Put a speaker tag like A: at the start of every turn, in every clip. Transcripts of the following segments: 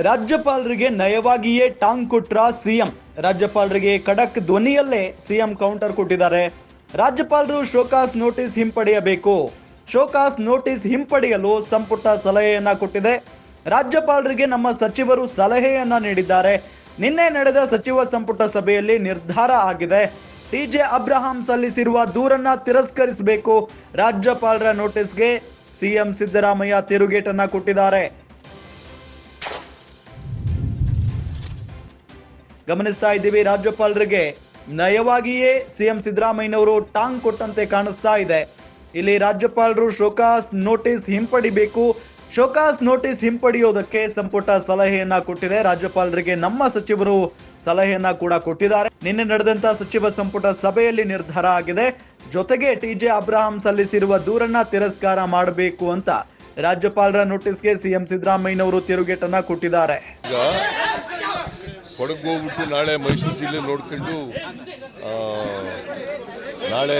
A: ರಾಜ್ಯಪಾಲರಿಗೆ ನಯವಾಗಿಯೇ ಟಾಂಗ್ ಕೊಟ್ರ ಸಿಎಂ. ರಾಜ್ಯಪಾಲರಿಗೆ ಖಡಕ್ ಧ್ವನಿಯಲ್ಲೇ ಸಿಎಂ ಕೌಂಟರ್ ಕೊಟ್ಟಿದ್ದಾರೆ. ರಾಜ್ಯಪಾಲರು ಶೋಕಾಸ್ ನೋಟಿಸ್ ಹಿಂಪಡೆಯಬೇಕು. ಶೋಕಾಸ್ ನೋಟಿಸ್ ಹಿಂಪಡೆಯಲು ಸಂಪುಟ ಸಲಹೆಯನ್ನ ಕೊಟ್ಟಿದೆ. ರಾಜ್ಯಪಾಲರಿಗೆ ನಮ್ಮ ಸಚಿವರು ಸಲಹೆಯನ್ನ ನೀಡಿದ್ದಾರೆ. ನಿನ್ನೆ ನಡೆದ ಸಚಿವ ಸಂಪುಟ ಸಭೆಯಲ್ಲಿ ನಿರ್ಧಾರ ಆಗಿದೆ. ಟಿಜೆ ಅಬ್ರಹಾಂ ಸಲ್ಲಿಸಿರುವ ದೂರನ್ನ ತಿರಸ್ಕರಿಸಬೇಕು. ರಾಜ್ಯಪಾಲರ ನೋಟಿಸ್ಗೆ ಸಿಎಂ ಸಿದ್ದರಾಮಯ್ಯ ತಿರುಗೇಟನ್ನ ಕೊಟ್ಟಿದ್ದಾರೆ. ಗಮನಿಸ್ತಾ ಇದ್ದೀವಿ, ರಾಜ್ಯಪಾಲರಿಗೆ ನಯವಾಗಿಯೇ ಸಿಎಂ ಸಿದ್ದರಾಮಯ್ಯನವರು ಟಾಂಗ್ ಕೊಟ್ಟಂತೆ ಕಾಣಿಸ್ತಾ ಇದೆ. ಇಲ್ಲಿ ರಾಜ್ಯಪಾಲರು ಶೋಕಾಸ್ ನೋಟಿಸ್ ಹಿಂಪಡಿಬೇಕು. ಶೋಕಾಸ್ ನೋಟಿಸ್ ಹಿಂಪಡೆಯೋದಕ್ಕೆ ಸಂಪುಟ ಸಲಹೆಯನ್ನ ಕೊಟ್ಟಿದೆ. ರಾಜ್ಯಪಾಲರಿಗೆ ನಮ್ಮ ಸಚಿವರು ಸಲಹೆಯನ್ನ ಕೂಡ ಕೊಟ್ಟಿದ್ದಾರೆ. ನಿನ್ನೆ ನಡೆದಂತ ಸಚಿವ ಸಂಪುಟ ಸಭೆಯಲ್ಲಿ ನಿರ್ಧಾರ ಆಗಿದೆ. ಜೊತೆಗೆ ಟಿಜೆ ಅಬ್ರಹಾಂ ಸಲ್ಲಿಸಿರುವ ದೂರನ್ನ ತಿರಸ್ಕಾರ ಮಾಡಬೇಕು ಅಂತ ರಾಜ್ಯಪಾಲರ ನೋಟಿಸ್ಗೆ ಸಿಎಂ ಸಿದ್ದರಾಮಯ್ಯನವರು ತಿರುಗೇಟನ್ನ ಕೊಟ್ಟಿದ್ದಾರೆ.
B: ಕೊಡಗು ಹೋಗ್ಬಿಟ್ಟು ನಾಳೆ ಮೈಸೂರು ಜಿಲ್ಲೆ ನೋಡ್ಕೊಂಡು ನಾಳೆ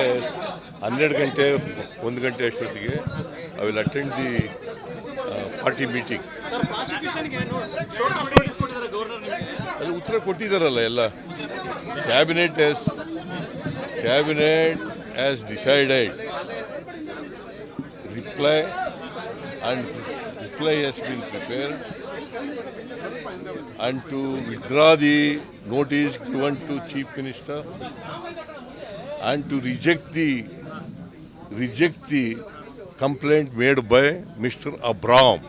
B: 12 ಗಂಟೆ 1 ಗಂಟೆ ಅಷ್ಟೊತ್ತಿಗೆ I will attend the party meeting. ಅಲ್ಲಿ ಉತ್ತರ ಕೊಟ್ಟಿದ್ದಾರಲ್ಲ ಎಲ್ಲ. Cabinet has decided reply has been prepared and to withdraw the notice given to Chief Minister and to reject the complaint made by Mr. Abraham.